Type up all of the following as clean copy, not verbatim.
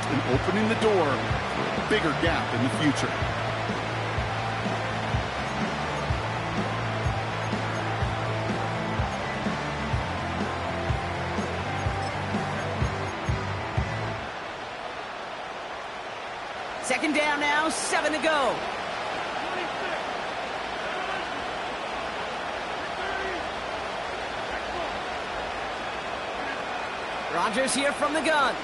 talent and opening the door for a bigger gap in the future. Second down now, 7 to go. Rodgers here from the gun.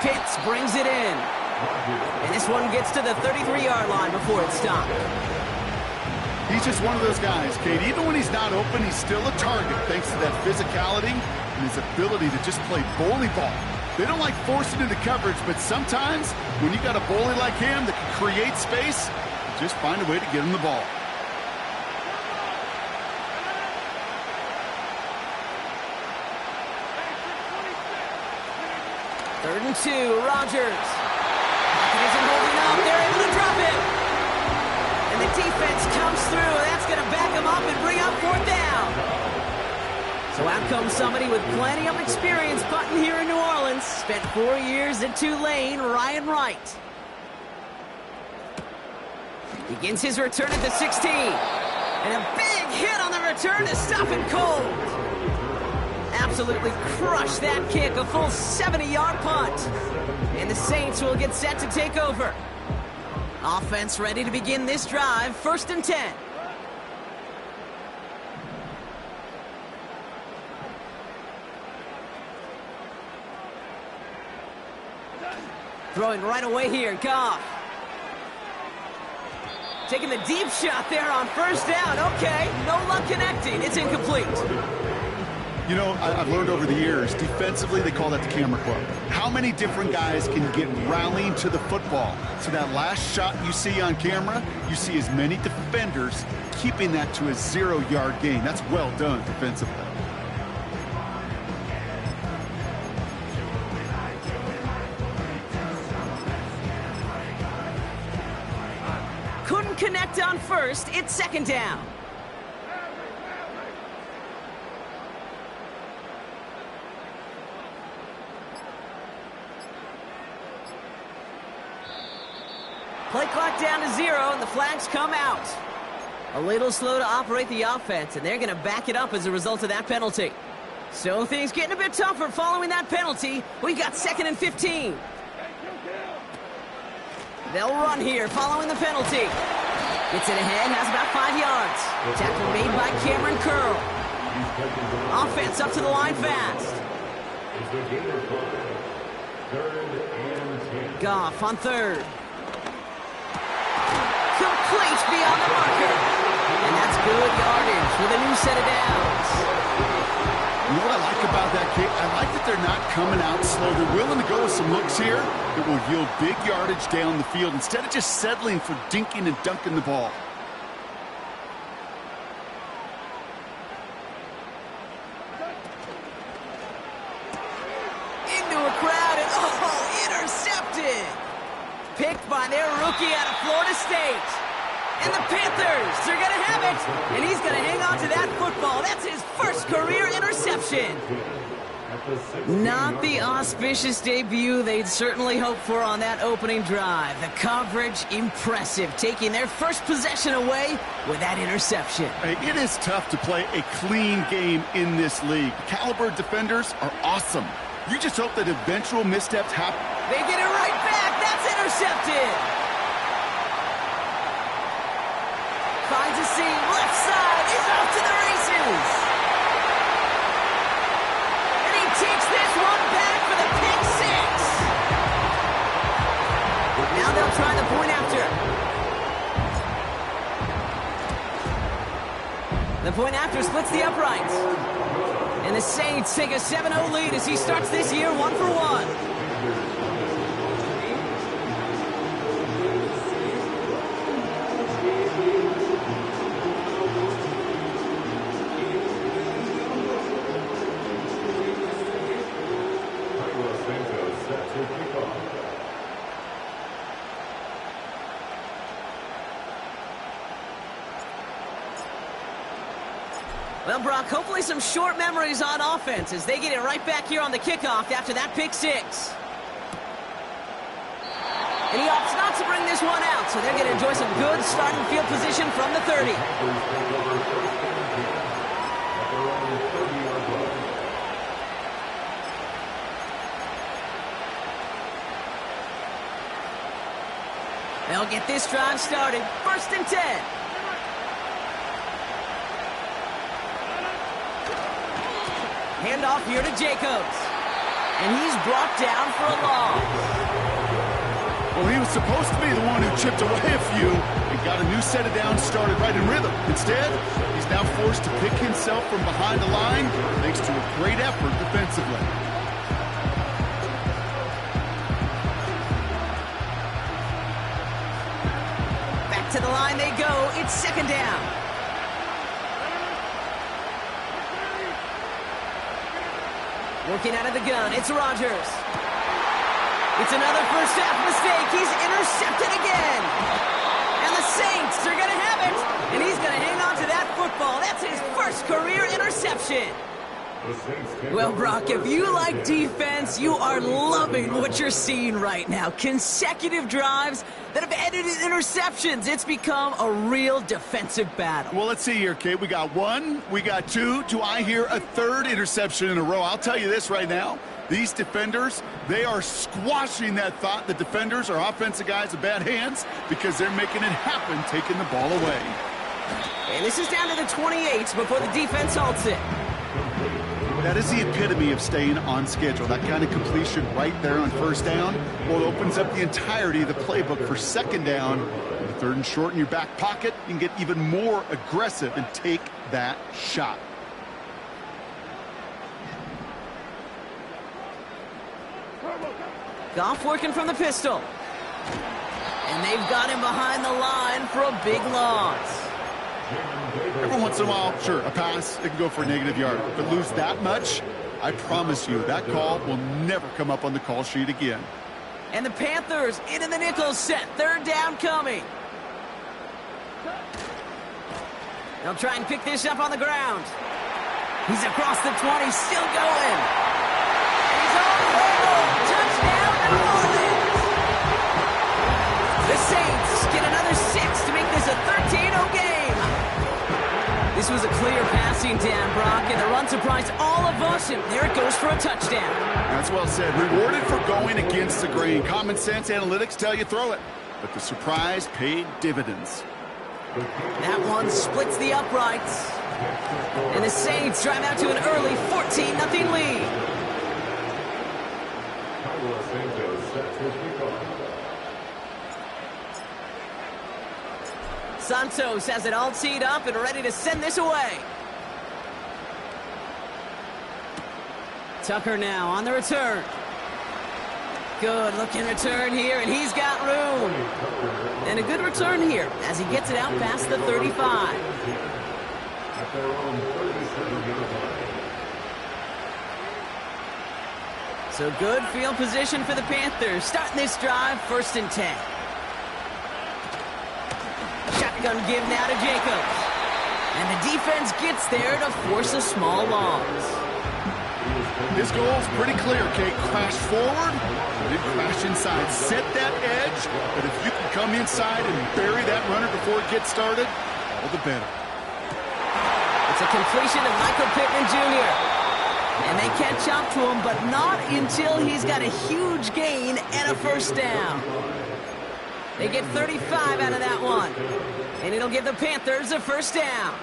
Pitts brings it in. And this one gets to the 33-yard line before it's stopped. He's just one of those guys, Kate. Even when he's not open, he's still a target thanks to that physicality and his ability to just play bully ball. They don't like forcing into coverage, but sometimes when you got a bully like him that can create space, just find a way to get him the ball. Third and 2, Rodgers. Pocket isn't holding up. They're able to drop it. And the defense comes through. That's going to back him up and bring up 4th down. So out comes somebody with plenty of experience punting here in New Orleans. Spent 4 years at Tulane, Ryan Wright. Begins his return at the 16. And a big hit on the return to stop it cold. Absolutely crushed that kick, a full 70-yard punt. And the Saints will get set to take over. Offense ready to begin this drive, 1st and 10. Throwing right away here, Goff. Taking the deep shot there on 1st down. Okay, no luck connecting. It's incomplete. You know, I've learned over the years, defensively, they call that the camera club. How many different guys can get rallying to the football? So that last shot you see on camera, you see as many defenders keeping that to a 0-yard gain. That's well done defensively. Couldn't connect on 1st. It's 2nd down. Play clock down to 0, and the flags come out. A little slow to operate the offense, and they're going to back it up as a result of that penalty. So things getting a bit tougher following that penalty. We got 2nd and 15. They'll run here following the penalty. Gets it ahead, has about 5 yards. Tackle made by Cameron Curl. Offense up to the line fast. Goff on 3rd. Complete beyond the marker. And that's good yardage with a new set of downs. You know what I like about that kick? I like that they're not coming out slow. They're willing to go with some looks here that will yield big yardage down the field instead of just settling for dinking and dunking the ball. Into a crowd and, intercepted. Picked by their rookie out of Florida State. And the Panthers are going to have it. And he's going to hang on to that football. That's his first career interception. Not the auspicious debut they'd certainly hoped for on that opening drive. The coverage, impressive, taking their first possession away with that interception. It is tough to play a clean game in this league. Caliber defenders are awesome. You just hope that eventual missteps happen. They get it right back. That's intercepted. Finds a seam, left side, he's off to the races. And he takes this one back for the pick 6. Now they'll try the point after. The point after splits the uprights. And the Saints take a 7-0 lead as he starts this year 1-for-1. Well, Brock, hopefully some short memories on offense as they get it right back here on the kickoff after that pick 6. And he opts not to bring this one out, so they're going to enjoy some good starting field position from the 30. They'll get this drive started. 1st and 10. Handoff here to Jacobs. And he's brought down for a loss. Well, he was supposed to be the one who chipped away a few and got a new set of downs started right in rhythm. Instead, he's now forced to pick himself from behind the line thanks to a great effort defensively. Back to the line they go. It's 2nd down. Working out of the gun, it's Rodgers. It's another first half mistake. He's intercepted again. And the Saints are going to have it. And he's going to hang on to that football. That's his first career interception. Well, Brock, if you like defense, you are loving what you're seeing right now. Consecutive drives that have ended in interceptions. It's become a real defensive battle. Well, let's see here, Kate. We got 1, we got 2. Do I hear a 3rd interception in a row? I'll tell you this right now. These defenders, they are squashing that thought that defenders are offensive guys with bad hands because they're making it happen, taking the ball away. And this is down to the 28 before the defense halts it. That is the epitome of staying on schedule. That kind of completion right there on 1st down, well, it opens up the entirety of the playbook for 2nd down. With 3rd and short in your back pocket, you can get even more aggressive and take that shot. Goff working from the pistol. And they've got him behind the line for a big loss. Every once in a while, sure, a pass, it can go for a negative yard. But lose that much, I promise you, that call will never come up on the call sheet again. And the Panthers into the nickel set. 3rd down coming. They'll try and pick this up on the ground. He's across the 20, still going. And he's all the way home. Touchdown, New Orleans. The Saints get another 6 to make this a 13-0 game. This was a clear passing down, Brock, and the run surprised all of us, and there it goes for a touchdown. That's well said. Rewarded for going against the grain. Common sense analytics tell you throw it, but the surprise paid dividends. That one splits the uprights, and the Saints drive out to an early 14-0 lead. Santos has it all teed up and ready to send this away. Tucker now on the return. Good looking return here, and he's got room. And a good return here as he gets it out past the 35. So good field position for the Panthers. Starting this drive, 1st and 10. Shotgun give now to Jacobs. And the defense gets there to force a small loss. His goal is pretty clear, Kate. Crash forward, then crash inside. Set that edge, but if you can come inside and bury that runner before it gets started, all the better. It's a completion of Michael Pittman Jr. And they catch up to him, but not until he's got a huge gain and a 1st down. They get 35 out of that one. And it'll give the Panthers a 1st down.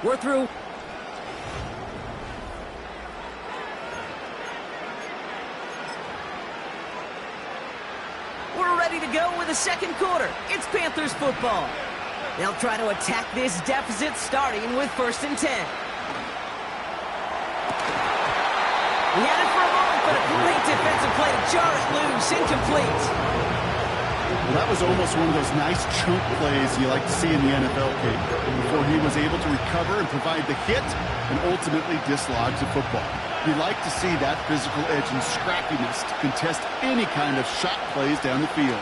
We're through. We're ready to go with the 2nd quarter. It's Panthers football. They'll try to attack this deficit starting with 1st and 10. He had it for a moment, but a great defensive play to jar it loose. Incomplete. Well, that was almost one of those nice chunk plays you like to see in the NFL, Kate, before he was able to recover and provide the hit and ultimately dislodge the football. You like to see that physical edge and scrappiness to contest any kind of shot plays down the field.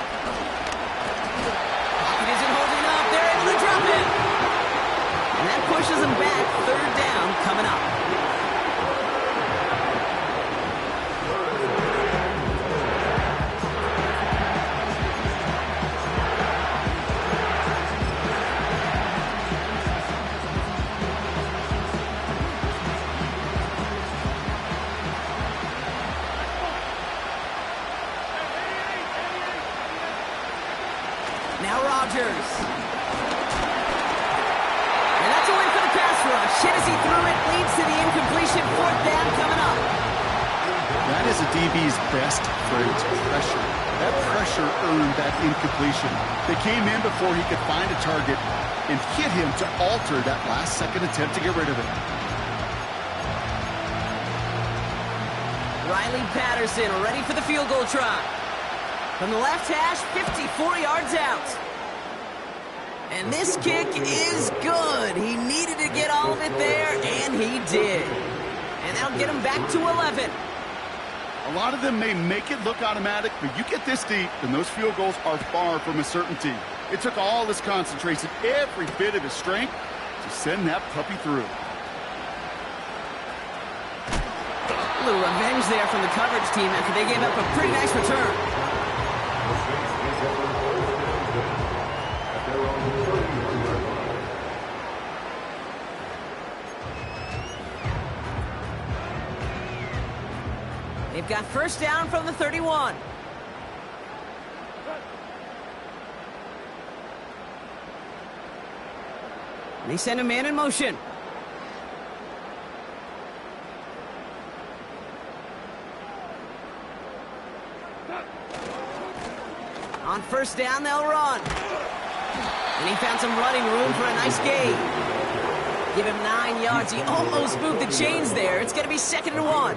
Pocket isn't holding up. forces him back. Third down coming up. Now Rodgers. And that's a win for the pass rush. Hit as he threw it, leads to the incompletion. Fourth down coming up. That is a DB's best phrase, pressure. That pressure earned that incompletion. They came in before he could find a target and hit him to alter that last-second attempt to get rid of it. Riley Patterson ready for the field goal try. From the left hash, 54 yards out. And this kick is good. He needed to get all of it there, and he did. And that'll get him back to 11. A lot of them may make it look automatic, but you get this deep, and those field goals are far from a certainty. It took all his concentration, every bit of his strength, to send that puppy through. A little revenge there from the coverage team after they gave up a pretty nice return. They've got first down from the 31. They send a man in motion. On first down, they'll run. And he found some running room for a nice gain. Give him 9 yards. He almost moved the chains there. It's going to be 2nd and 1.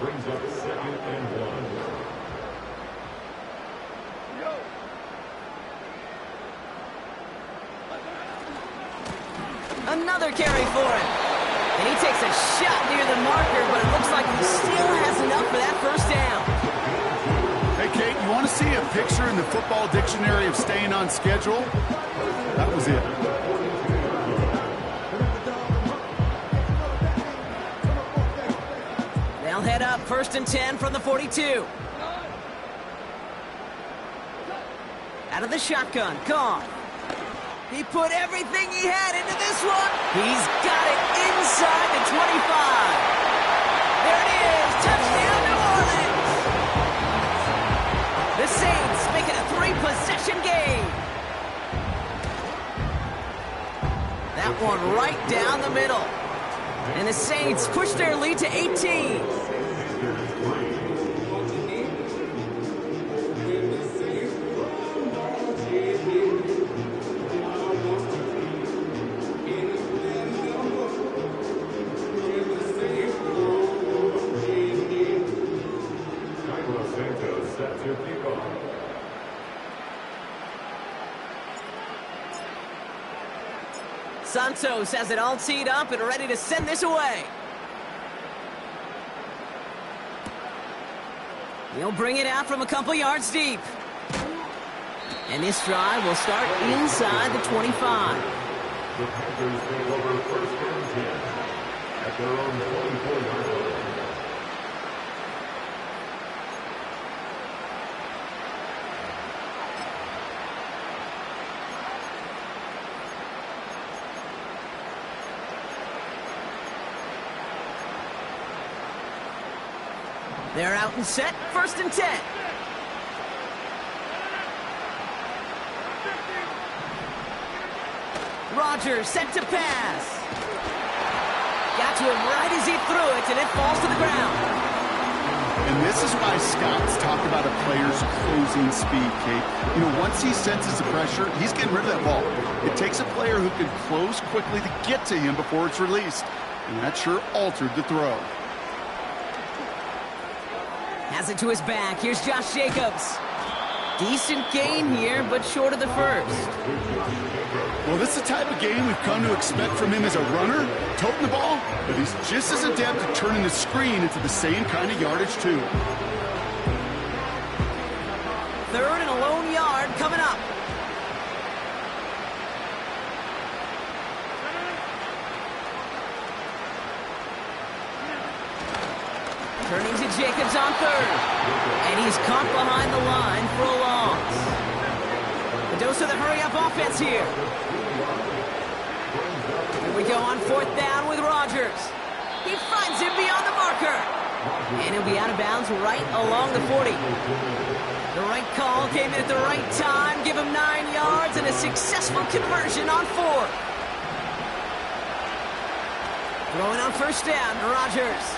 Brings up 2nd and 1. Another carry for him. And he takes a shot near the marker, but it looks like he still has enough for that first down. Hey, Kate, you want to see a picture in the football dictionary of staying on schedule? That was it. They'll head up 1st and 10 from the 42. Out of the shotgun, Goff. He put everything he had into this one. He's got it inside the 25. There it is. Touchdown, New Orleans. The Saints make it a 3-possession game. That one right down the middle. And the Saints push their lead to 18. Santos has it all teed up and ready to send this away. He'll bring it out from a couple yards deep. And this drive will start inside the 25. The Packers take over 1st and 10 at their own 24-yard line. They're out and set, 1st and 10. Rodgers set to pass. Got to him right as he threw it, and it falls to the ground. And this is why scouts talk about a player's closing speed, Kate. You know, once he senses the pressure, he's getting rid of that ball. It takes a player who can close quickly to get to him before it's released. And that sure altered the throw. Has it to his back. Here's Josh Jacobs. Decent gain here, but short of the first. Well, this is the type of game we've come to expect from him as a runner, toting the ball, but he's just as adept at turning the screen into the same kind of yardage, too. 3rd and a lone yard coming up. Turning to Jacobs on third. And he's caught behind the line for a loss. The dose of the hurry-up offense here. Here we go on fourth down with Rodgers. He finds him beyond the marker. And he'll be out of bounds right along the 40. The right call came in at the right time. Give him 9 yards and a successful conversion on fourth. Throwing on first down, Rodgers.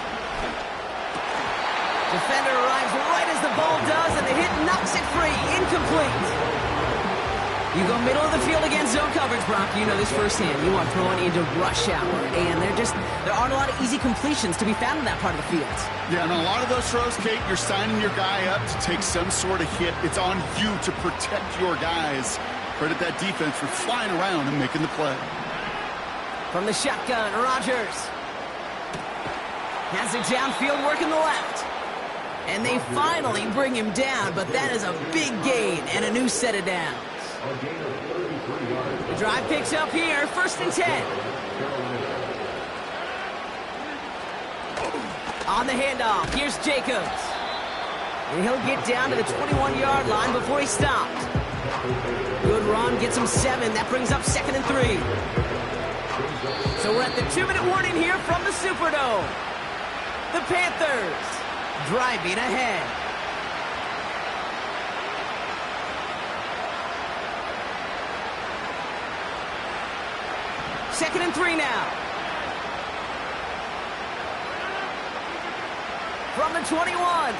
Defender arrives right as the ball does, and the hit knocks it free. Incomplete. You go middle of the field against zone coverage, Brock. You know this firsthand. You are throwing into rush hour, and there aren't a lot of easy completions to be found in that part of the field. Yeah, and a lot of those throws, Kate, you're signing your guy up to take some sort of hit. It's on you to protect your guys. Credit that defense for flying around and making the play. From the shotgun, Rodgers has it downfield, working the left. And they finally bring him down, but that is a big gain and a new set of downs. The drive picks up here, 1st and 10. On the handoff, here's Jacobs. And he'll get down to the 21-yard line before he stopped. Good run, gets him 7. That brings up 2nd and 3. So we're at the 2-minute warning here from the Superdome. The Panthers driving ahead. Second and 3 now. From the 21.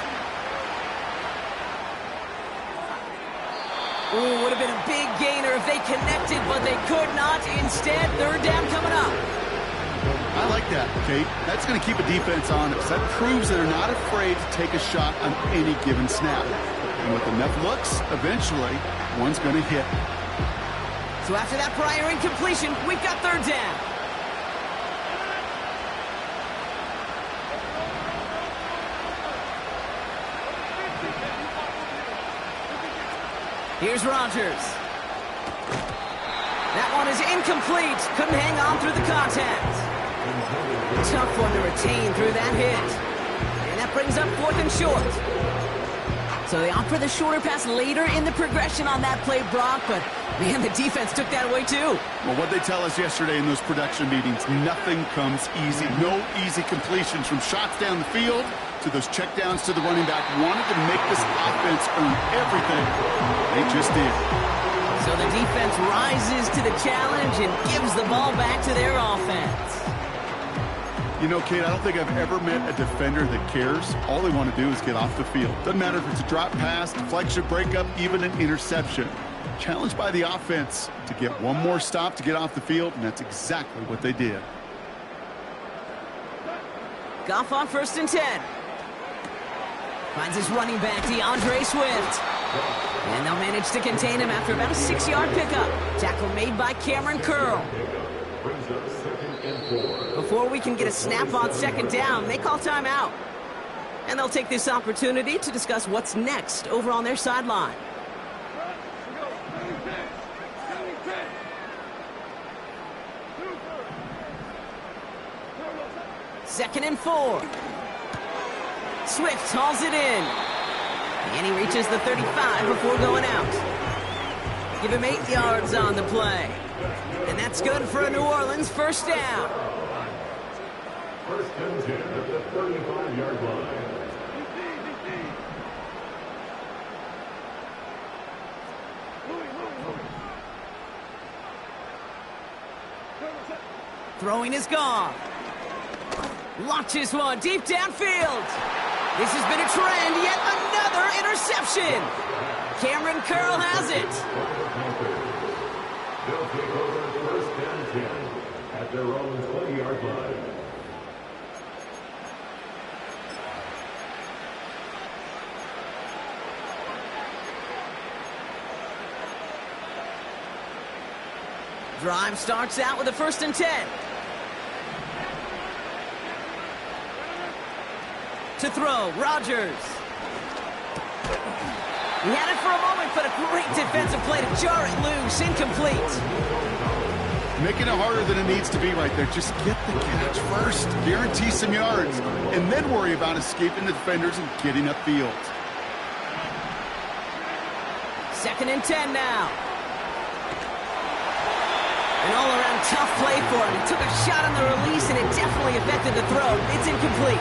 Ooh, would have been a big gainer if they connected, but they could not. Instead, 3rd down coming up. I like that, Kate. That's going to keep a defense honest. That proves that they're not afraid to take a shot on any given snap. And with enough looks, eventually, one's going to hit. So after that prior incompletion, we've got 3rd down. Here's Rodgers. That one is incomplete. Couldn't hang on through the contact. Tough one to retain through that hit. And that brings up 4th and short. So they opt for the shorter pass later in the progression on that play, Brock, but man, the defense took that away too. Well, what they tell us yesterday in those production meetings, nothing comes easy. No easy completions from shots down the field to those checkdowns to the running back. Wanted to make this offense earn everything. They just did. So the defense rises to the challenge and gives the ball back to their offense. You know, Kate, I don't think I've ever met a defender that cares. All they want to do is get off the field. Doesn't matter if it's a drop pass, deflection, breakup, even an interception. Challenged by the offense to get one more stop to get off the field, and that's exactly what they did. Goff on 1st and 10. Finds his running back, DeAndre Swift. And they'll manage to contain him after about a 6-yard pickup. Tackle made by Cameron Curl. Before we can get a snap on 2nd down, they call timeout. And they'll take this opportunity to discuss what's next over on their sideline. Second and 4. Swift hauls it in. And he reaches the 35 before going out. Give him 8 yards on the play. And that's good for a New Orleans 1st down. 1st and 10 at the 35-yard line. Throwing is gone. Launches one deep downfield. This has been a trend. Yet another interception. Cameron Curl has it. They'll take over 1st and 10 at their own 20-yard line. Drive starts out with a 1st and 10. To throw, Rodgers. He had it for a moment, but a great defensive play to jar it loose. Incomplete. making it harder than it needs to be right there. Just get the catch first, guarantee some yards, and then worry about escaping the defenders and getting upfield. 2nd and 10 now. An all-around tough play for him. He took a shot on the release, and it definitely affected the throw. It's incomplete.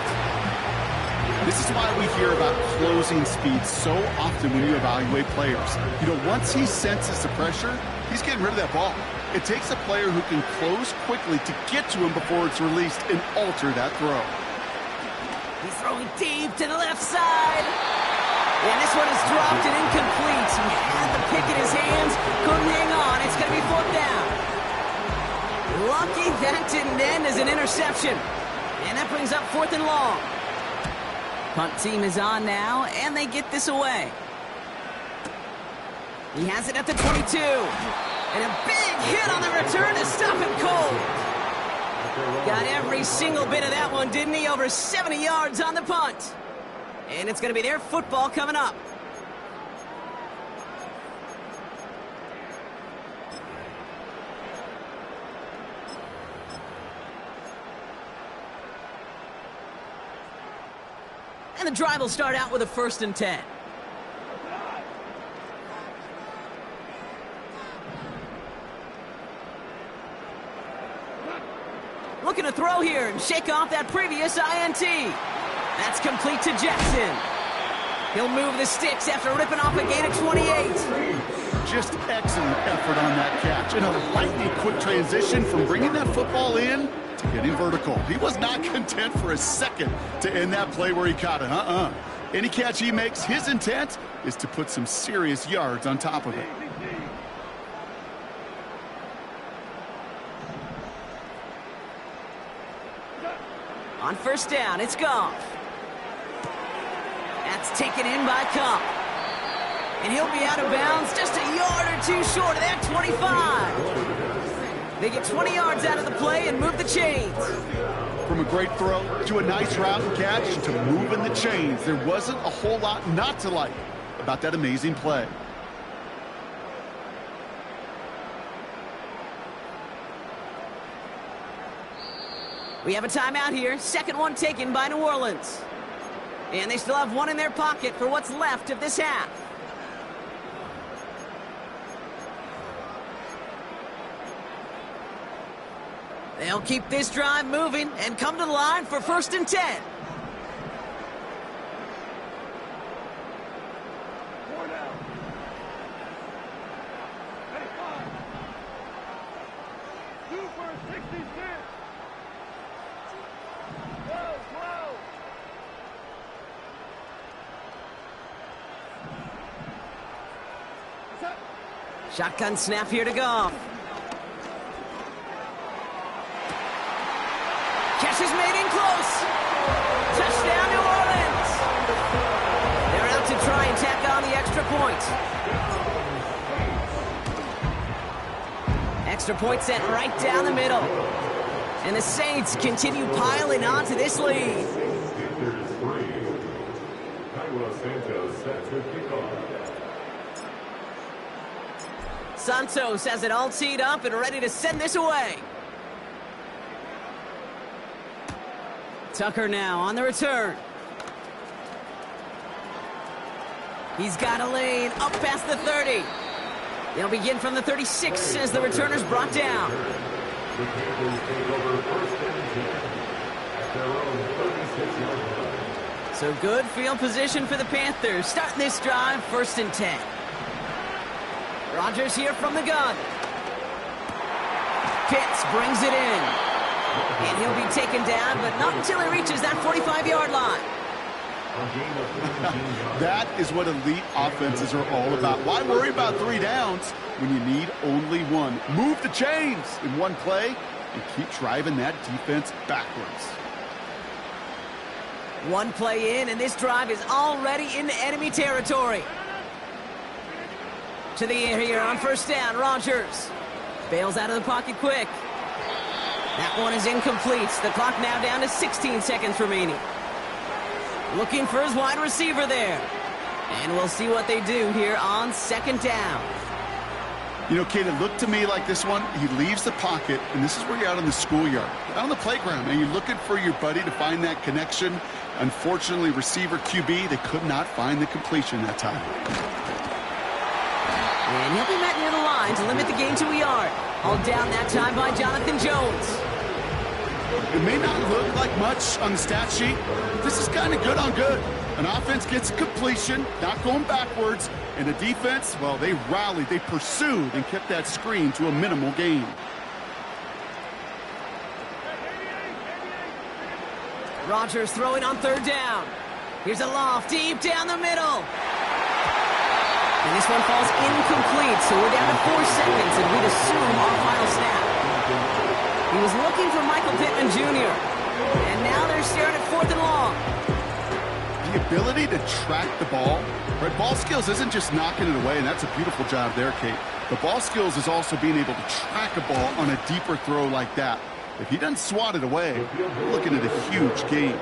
This is why we hear about closing speed so often when you evaluate players. You know, once he senses the pressure, he's getting rid of that ball. It takes a player who can close quickly to get to him before it's released and alter that throw. He's throwing deep to the left side. And this one is dropped and incomplete. He had the pick in his hands, couldn't hang on. It's going to be 4th down. Lucky that didn't end as an interception. And that brings up 4th and long. Punt team is on now, and they get this away. He has it at the 22. And a big hit on the return to stop him cold. Got every single bit of that one, didn't he? Over 70 yards on the punt. And it's going to be their football coming up. And the drive will start out with a 1st and 10. Looking to throw here and shake off that previous INT. That's complete to Jackson. He'll move the sticks after ripping off a gain of 28. Just excellent effort on that catch. And a lightning quick transition from bringing that football in to getting vertical. He was not content for a second to end that play where he caught it. Any catch he makes, his intent is to put some serious yards on top of it. On 1st down, it's Goff. That's taken in by Cup. And he'll be out of bounds just a yard or two short of that 25. They get 20 yards out of the play and move the chains. From a great throw to a nice route and catch to moving the chains, there wasn't a whole lot not to like about that amazing play. We have a timeout here. 2nd one taken by New Orleans. And they still have one in their pocket for what's left of this half. They'll keep this drive moving and come to the line for 1st and 10. Shotgun snap here to Goff. Catch is made in close. Touchdown, New Orleans. They're out to try and tack on the extra point. Extra point sent right down the middle. And the Saints continue piling onto this lead. Santos has it all teed up and ready to send this away. Tucker now on the return. He's got a lane up past the 30. They'll begin from the 36 as the returner's brought down. So good field position for the Panthers. Starting this drive, 1st and 10. Rodgers here from the gun. Pitts brings it in. And he'll be taken down, but not until he reaches that 45-yard line. That is what elite offenses are all about. Why worry about 3 downs when you need only one? Move the chains in one play and keep driving that defense backwards. One play in, and this drive is already into enemy territory. To the air here on 1st down, Rodgers bails out of the pocket quick. That one is incomplete. The clock now down to 16 seconds remaining. Looking for his wide receiver there. And we'll see what they do here on 2nd down. You know, Kate, it looked to me like this one, he leaves the pocket, and this is where you're out in the schoolyard, out on the playground, and you're looking for your buddy to find that connection. Unfortunately, receiver QB, they could not find the completion that time. And he'll be met near the line to limit the gain to a yard. All down that time by Jonathan Jones. It may not look like much on the stat sheet, but this is kind of good on good. An offense gets a completion, not going backwards, and the defense, well, they rallied, they pursued, and kept that screen to a minimal gain. Rodgers throwing on third down. Here's a loft deep down the middle. And this one falls incomplete, so we're down to 4 seconds, and we'd assume our final snap. He was looking for Michael Pittman Jr., and now they're staring at 4th and long. The ability to track the ball, right? Ball skills isn't just knocking it away, and that's a beautiful job there, Kate. The ball skills is also being able to track a ball on a deeper throw like that. If he doesn't swat it away, we're looking at a huge gain.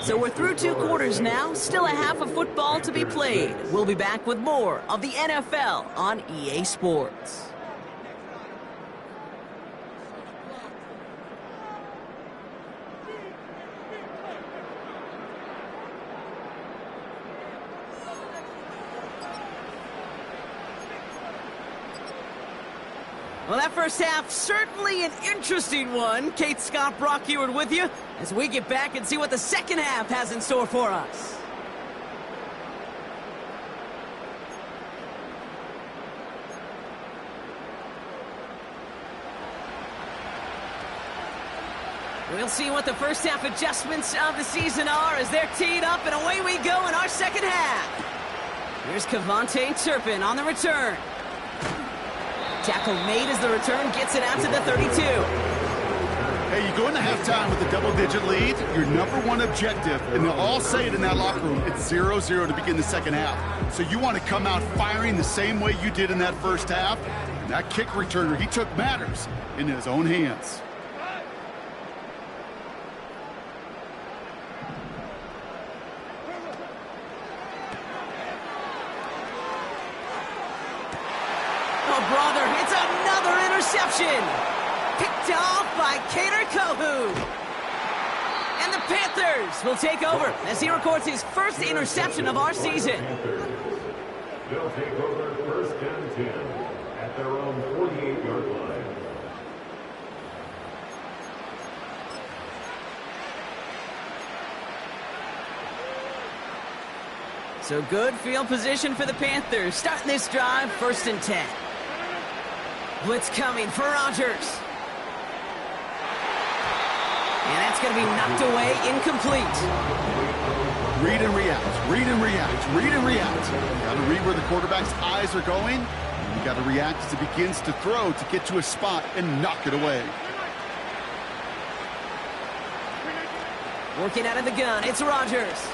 So we're through 2 quarters now, still a half of football to be played. We'll be back with more of the NFL on EA Sports. Well, that first half, certainly an interesting one. Kate, Scott, Brock Heward with you as we get back and see what the second half has in store for us. We'll see what the first half adjustments of the season are as they're teed up, and away we go in our second half. Here's KaVontae Turpin on the return. Tackle made as the return gets it out to the 32. Hey, you go into halftime with a double-digit lead, your number one objective, and they'll all say it in that locker room, it's 0-0 to begin the second half. So you want to come out firing the same way you did in that first half. And that kick returner, he took matters into his own hands. Brother, it's another interception. Picked off by Kader Kohou. And the Panthers will take over as he records his first interception of our season. They'll take over 1st and 10 at their own 48-yard line. So good field position for the Panthers. Starting this drive, 1st and 10. Blitz coming for Rodgers. And that's going to be knocked away, incomplete. Read and react, read and react, read and react. You got to read where the quarterback's eyes are going. And you got to react as he begins to throw to get to a spot and knock it away. Working out of the gun, it's Rodgers.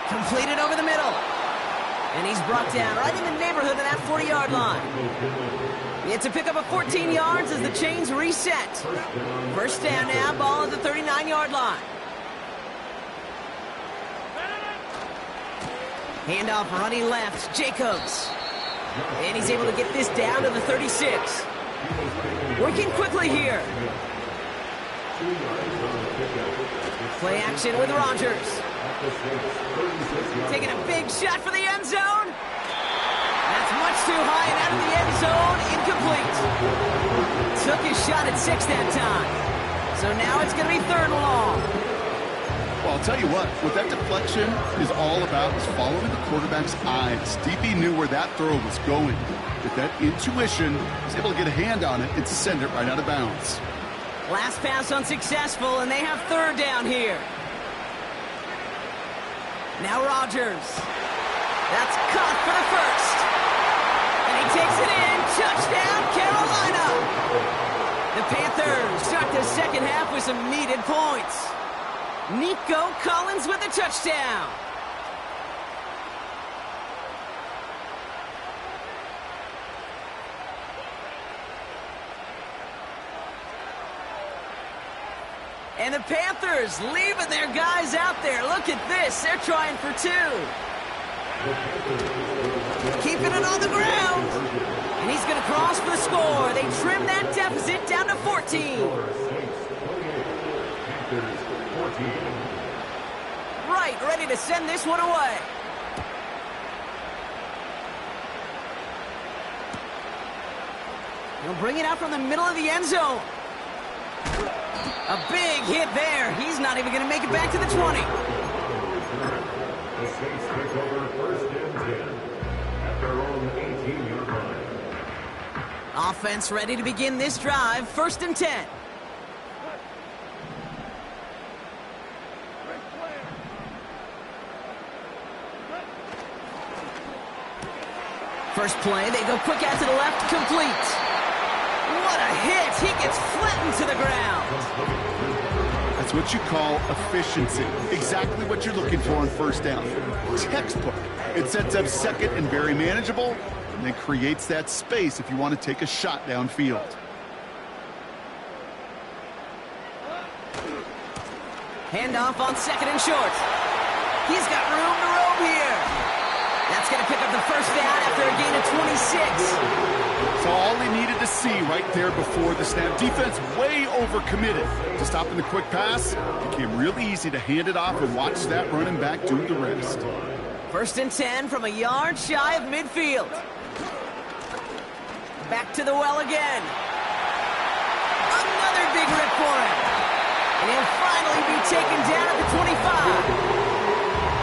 Completed over the middle. And he's brought down right in the neighborhood of that 40-yard line. It's a pickup of 14 yards as the chains reset. 1st down now, ball at the 39-yard line. Handoff running left, Jacobs. And he's able to get this down to the 36. Working quickly here. Play action with Rodgers. Taking a big shot for the end zone. That's much too high and out of the end zone. Incomplete. Took his shot at 6 that time. So now it's going to be 3rd and long. Well, I'll tell you what that deflection is all about is following the quarterback's eyes. DB knew where that throw was going. With that intuition, he was able to get a hand on it and send it right out of bounds. Last pass unsuccessful, and they have 3rd down here. Now Rodgers. That's caught for the 1st. And he takes it in. Touchdown, Carolina. The Panthers start the second half with some needed points. Nico Collins with the touchdown. And the Panthers leaving their guys out there. Look at this. They're trying for 2. Keeping it on the ground. cuts it down to 14. Right, ready to send this one away. He'll bring it out from the middle of the end zone. A big hit there. He's not even going to make it back to the 20. The Saints take over first and 10 at their own 18-yard line. Offense ready to begin this drive. First and 10. First play, they go quick out to the left, complete. What a hit! He gets flattened to the ground. That's what you call efficiency. Exactly what you're looking for on first down. Textbook. It sets up second and very manageable, and then creates that space if you want to take a shot downfield. Handoff on second and short. He's got room to roam here. That's going to pick up the first down after a gain of 26. So all he needed to see right there before the snap. Defense way overcommitted to stopping the quick pass. It became really easy to hand it off and watch that running back do the rest. First and 10 from a yard shy of midfield. Back to the well again. Another big rip for him. And he'll finally be taken down at the 25.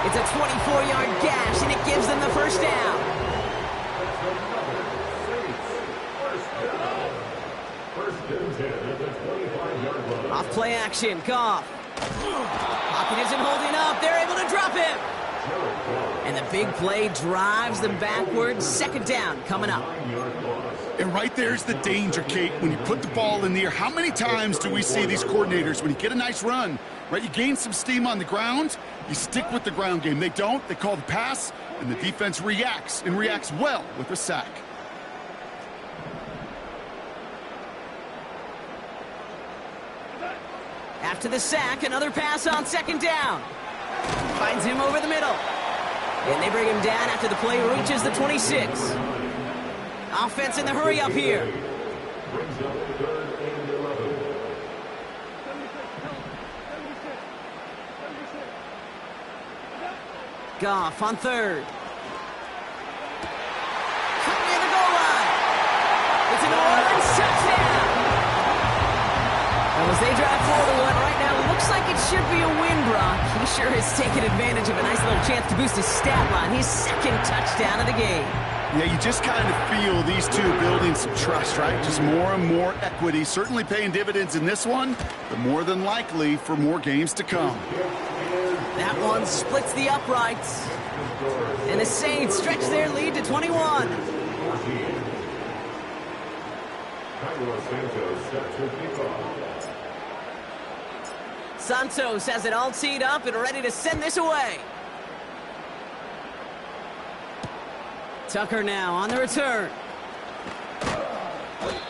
It's a 24-yard gash, and it gives them the first down. Off play action, Goff. Pocket isn't holding up. They're able to drop him. And the big play drives them backwards. Second down coming up. And right there's the danger, Kate. When you put the ball in the air, how many times do we see these coordinators, when you get a nice run, right, you gain some steam on the ground, you stick with the ground game. They don't. They call the pass, and the defense reacts, and reacts well with a sack. After the sack, another pass on second down. Finds him over the middle. And they bring him down after the play reaches the 26. Offense in the hurry up here. Goff on third. Coming in the goal line. It's a New Orleans touchdown. And as they drive forward right now, it looks like it should be a win, Brock. He sure has taken advantage of a nice little chance to boost his stat line. His second touchdown of the game. Yeah, you just kind of feel these two building some trust, right? Just more and more equity. Certainly paying dividends in this one, but more than likely for more games to come. That one splits the uprights. And the Saints stretch their lead to 21. Santos has it all teed up and ready to send this away. Tucker now on the return.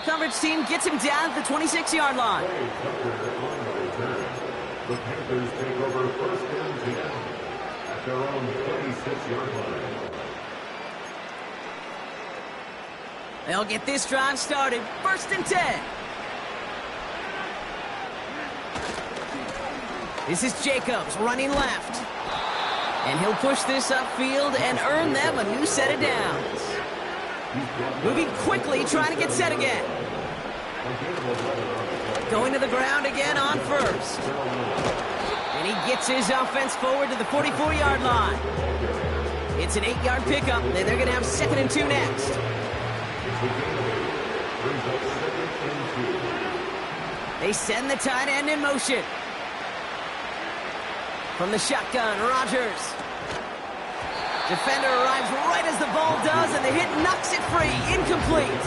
Coverage team gets him down at the 26-yard line. The Panthers take over first and 10 at their own 26-yard line. They'll get this drive started. First and 10. This is Jacobs running left. And he'll push this upfield and earn them a new set of downs. Moving quickly, trying to get set again. Going to the ground again on first. And he gets his offense forward to the 44-yard line. It's an 8-yard pickup, and they're going to have second and 2 next. They send the tight end in motion. From the shotgun, Rodgers. Defender arrives right as the ball does, and the hit knocks it free. Incomplete.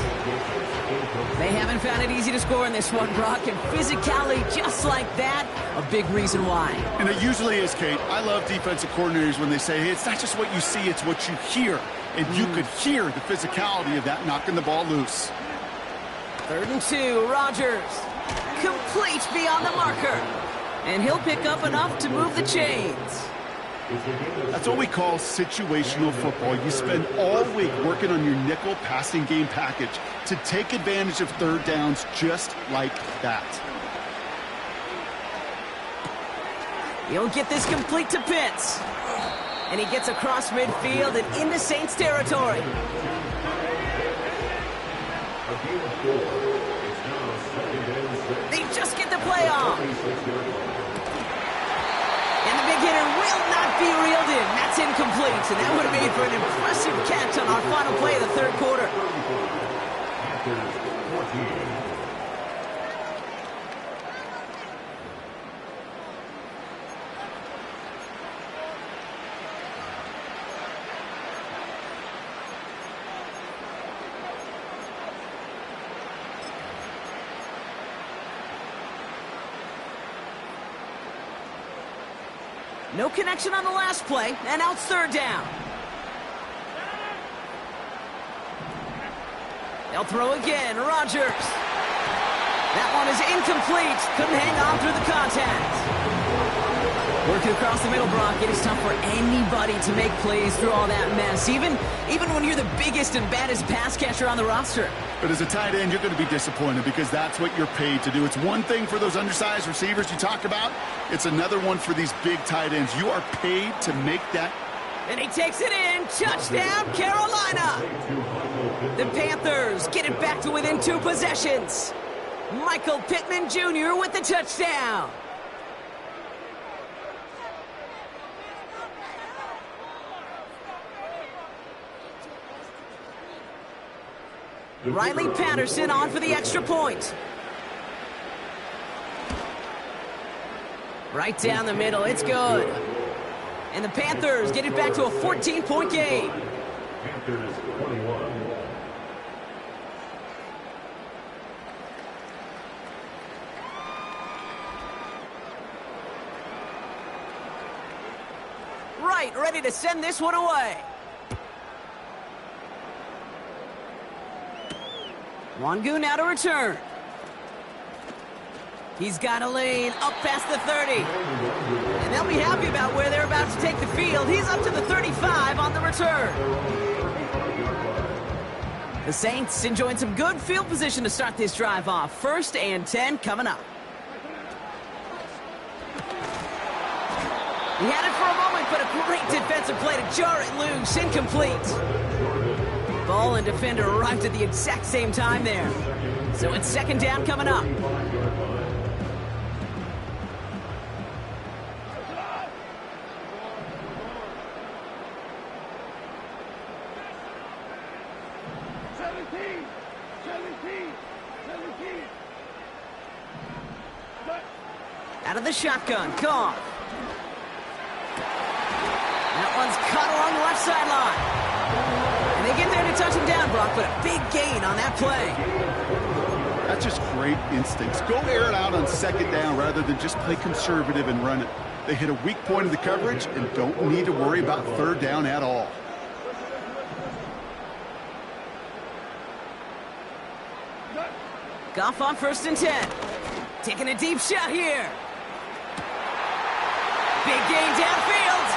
They haven't found it easy to score in this one, Brock, and physicality just like that, a big reason why. And it usually is, Kate. I love defensive coordinators when they say, hey, it's not just what you see, it's what you hear. And you could hear the physicality of that knocking the ball loose. Third and 2, Rodgers. Complete beyond the marker. And he'll pick up enough to move the chains. That's what we call situational football. You spend all week working on your nickel passing game package to take advantage of third downs just like that. He'll get this complete to Pitts. And he gets across midfield and into Saints territory. They just get the play off. And the big hitter will not be reeled in. That's incomplete. And that would have made for an impressive catch on our final play of the third quarter. No connection on the last play, and now it's third down. They'll throw again, Rodgers. That one is incomplete. Couldn't hang on through the contact. Working across the middle, Brock, it is tough for anybody to make plays through all that mess, even when you're the biggest and baddest pass catcher on the roster. But as a tight end, you're going to be disappointed because that's what you're paid to do. It's one thing for those undersized receivers you talk about. It's another one for these big tight ends. You are paid to make that. And he takes it in. Touchdown, Carolina. The Panthers get it back to within 2 possessions. Michael Pittman Jr. with the touchdown. Riley Patterson on for the extra point. Right down the middle, it's good. And the Panthers get it back to a 14-point game. Panthers 21. Right, ready to send this one away. Wangu now to return. He's got a lane up past the 30. And they'll be happy about where they're about to take the field. He's up to the 35 on the return. The Saints enjoying some good field position to start this drive off. 1st and 10 coming up. He had it for a moment, but a great defensive play to jar it loose. Incomplete. Ball and defender arrived at the exact same time there. So it's 2nd down coming up. Out of the shotgun, Goff. That one's caught along the left sideline. And they get there to touch him down, Brock, but a big gain on that play. That's just great instincts. Go air it out on 2nd down rather than just play conservative and run it. They hit a weak point of the coverage and don't need to worry about 3rd down at all. Goff on 1st and 10. Taking a deep shot here. Big gain downfield.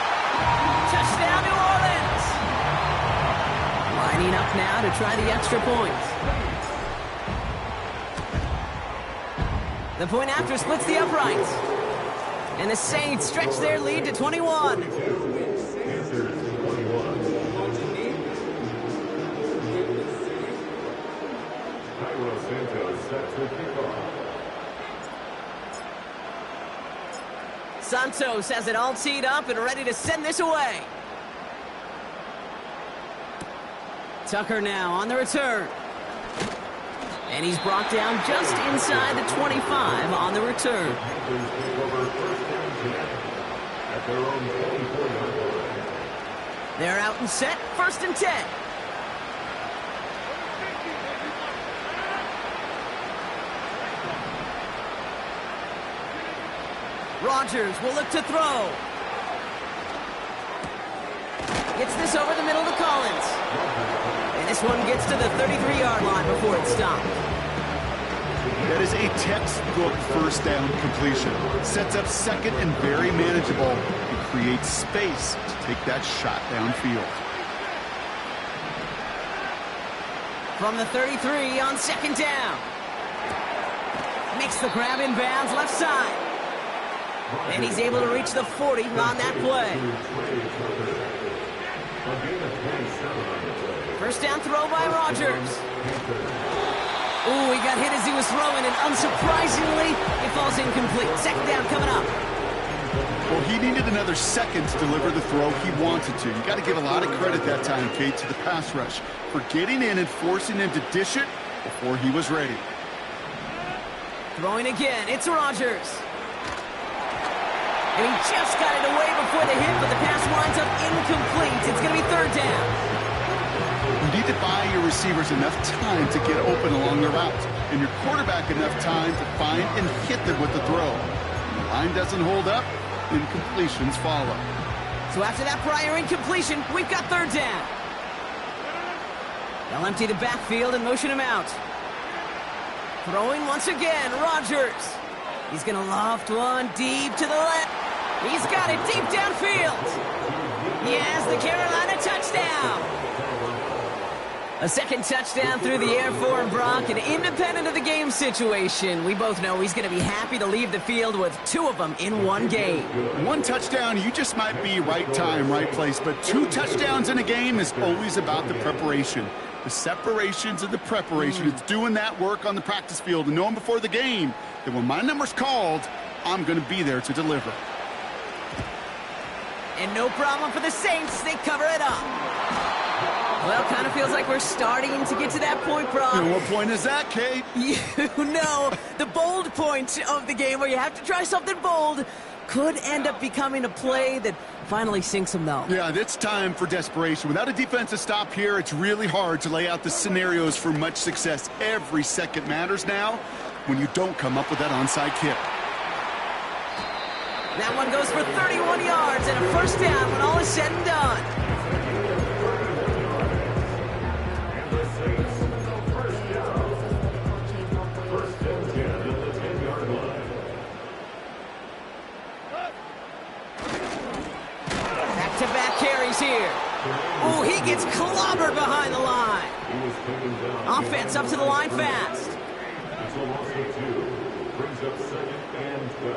Touchdown, New Orleans. Lining up now to try the extra point. The point after splits the uprights. And the Saints stretch their lead to 21. Santos has it all teed up and ready to send this away. Tucker now on the return. And he's brought down just inside the 25 on the return. They're out and set, 1st and 10. Rodgers will look to throw. Gets this over the middle to Collins. And this one gets to the 33-yard line before it's stopped. That is a textbook first down completion. Sets up second and very manageable and creates space to take that shot downfield. From the 33 on second down. Makes the grab in bounds left side. And he's able to reach the 40 on that play. First down throw by Rodgers. Ooh, he got hit as he was throwing, and unsurprisingly, it falls incomplete. Second down coming up. Well, he needed another second to deliver the throw he wanted to. You got to give a lot of credit that time, Kate, to the pass rush for getting in and forcing him to dish it before he was ready. Throwing again, it's Rodgers. And he just got it away before the hit, but the pass winds up incomplete. It's going to be third down. You need to buy your receivers enough time to get open along the route, and your quarterback enough time to find and hit them with the throw. When the line doesn't hold up, incompletions follow. So after that prior incompletion, we've got third down. They'll empty the backfield and motion him out. Throwing once again, Rodgers. He's going to loft one deep to the left. He's got it deep downfield. He has the Carolina touchdown. A second touchdown through the air for Brock, and independent of the game situation, we both know he's going to be happy to leave the field with two of them in one game. One touchdown, you just might be right time, right place, but two touchdowns in a game is always about the preparation. The separations and the preparation. It's doing that work on the practice field and knowing before the game that when my number's called, I'm going to be there to deliver. And no problem for the Saints. They cover it up. Well, kind of feels like we're starting to get to that point, Brock. And what point is that, Kate? You know, the bold point of the game where you have to try something bold could end up becoming a play that finally sinks them, though. Yeah, it's time for desperation. Without a defensive stop here, it's really hard to lay out the scenarios for much success. Every second matters now when you don't come up with that onside kick. That one goes for 31 yards and a first down when all is said and done. Back-to-back carries here. Ooh, he gets clobbered behind the line. Offense up to the line fast. It's a loss of 2. Brings up second and 12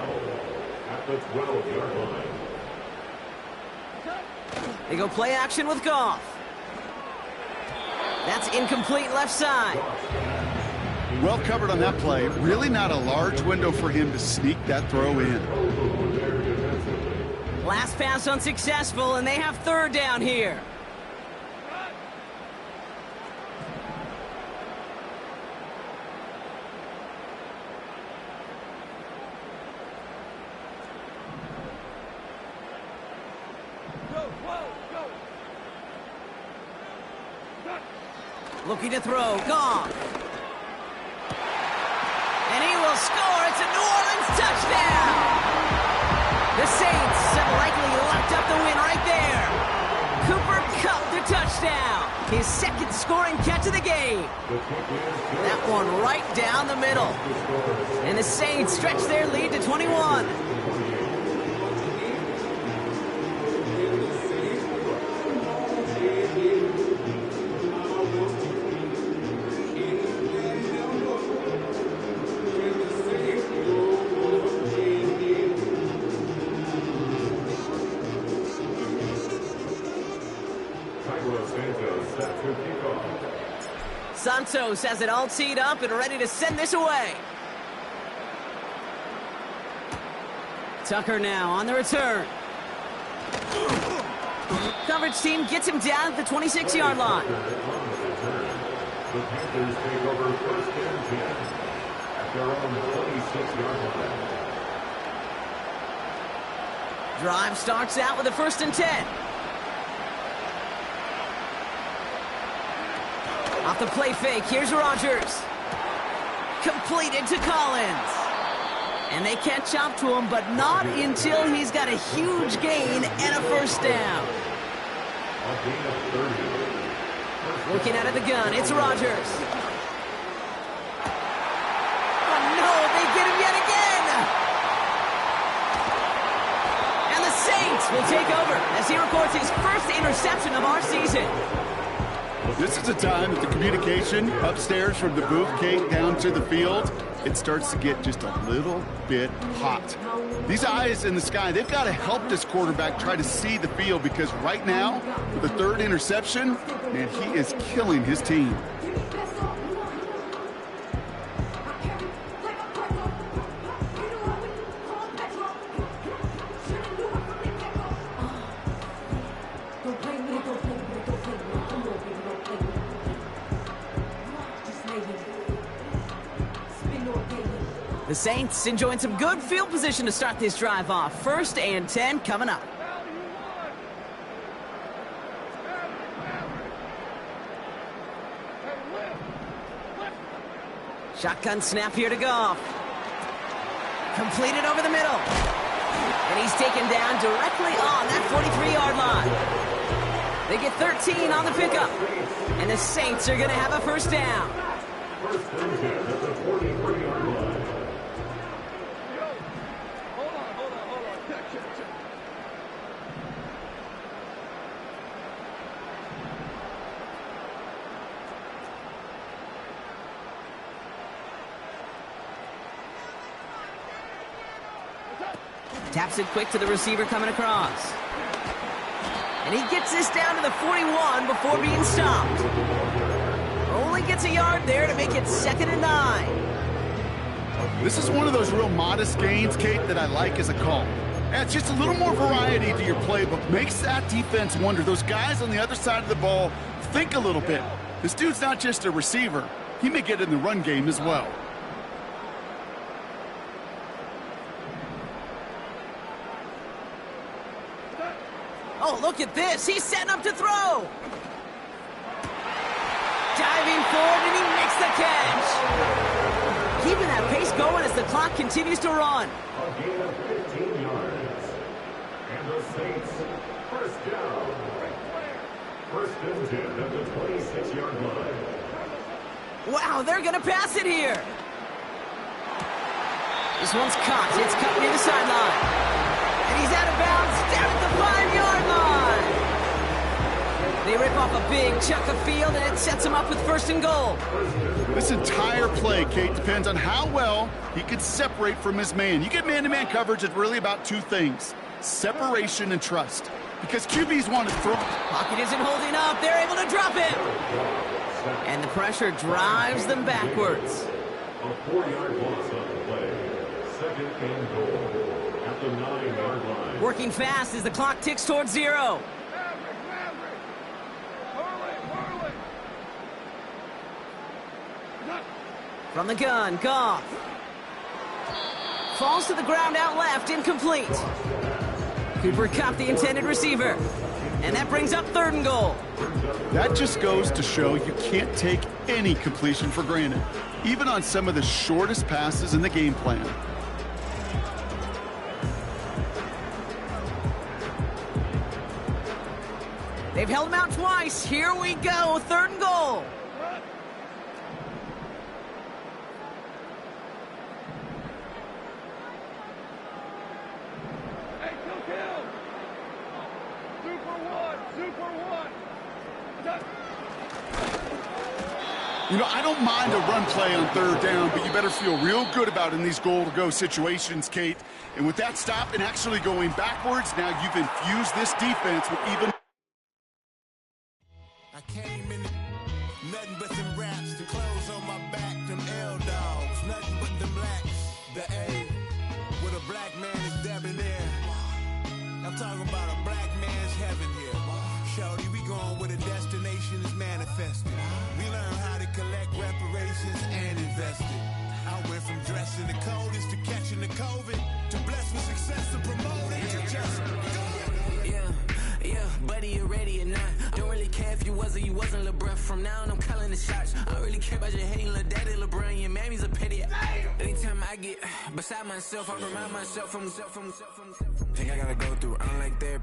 at the 12-yard line. They go play action with Goff. That's incomplete left side. Well covered on that play. Really not a large window for him to sneak that throw in. Last pass unsuccessful, and they have third down here. Looking to throw, Goff. And he will score. It's a New Orleans touchdown. The Saints have likely locked up the win right there. Cooper Kupp the touchdown. His second scoring catch of the game. That one right down the middle. And the Saints stretch their lead to 21. Santos has it all teed up and ready to send this away. Tucker now on the return. Coverage team gets him down at the 26-yard line. The Panthers take over first and 10 at their own 26-yard line. Drive starts out with a first and 10. Off the play fake, here's Rodgers. Completed to Collins. And they catch up to him, but not until he's got a huge gain and a first down. Looking out of the gun, it's Rodgers. he records his first interception of our season. This is a time that the communication upstairs from the booth, Kate, down to the field, it starts to get just a little bit hot. These eyes in the sky, they've got to help this quarterback try to see the field, because right now, with the third interception, man, he is killing his team. The Saints enjoying some good field position to start this drive off. 1st and 10 coming up. Shotgun snap here to Goff. Completed over the middle. And he's taken down directly on that 43-yard line. They get 13 on the pickup. And the Saints are going to have a first down. First and 10 at the 43-yard line. Taps it quick to the receiver coming across. And he gets this down to the 41 before being stopped. Only gets a yard there to make it 2nd and 9. This is one of those real modest gains, Kate, that I like as a call. And it's just a little more variety to your playbook. Makes that defense wonder. Those guys on the other side of the ball think a little bit. This dude's not just a receiver. He may get in the run game as well. Oh, look at this. He's setting up to throw. Diving forward, and he makes the catch. Keeping that pace going as the clock continues to run. A gain of 15 yards. And the Saints, first down. First and 10 at the 26-yard line. Wow, they're going to pass it here. This one's caught. It's cut near the sideline. And he's out of bounds down at the 5-yard line. They rip off a big chunk of field, and it sets him up with 1st and goal. This entire play, Kate, depends on how well he can separate from his man. You get man-to-man coverage, it's really about two things: separation and trust. Because QBs want to throw. Pocket isn't holding up. They're able to drop it. And the pressure drives them backwards. A 4-yard loss on the play. 2nd and goal at the 9-yard line. Working fast as the clock ticks towards 0. From the gun, Goff. Falls to the ground out left, incomplete. Cooper Kupp, the intended receiver. And that brings up 3rd and goal. That just goes to show you can't take any completion for granted, even on some of the shortest passes in the game plan. They've held him out twice. Here we go, 3rd and goal. You know, I don't mind a run play on 3rd down, but you better feel real good about in these goal-to-go situations, Kate. And with that stop and actually going backwards, now you've infused this defense with even... I came in nothing but some raps, the clothes on my back, them L-dogs, nothing but them blacks, the A, with a black man is debonair. I'm talking about a black man's heaven here. Shorty, we going where the destination is manifested. We learn how to collect reparations and invest it. I went from dressing the coldest to catching the COVID, to blessed with success and promoting to just Yeah, buddy, you ready or not? Don't really care if you was or you wasn't LeBron. From now on, I'm calling the shots. I don't really care about your hating little daddy LeBron. Your mammy's a pity. Anytime I get beside myself, I remind myself from. Think I gotta go through. I don't like therapy.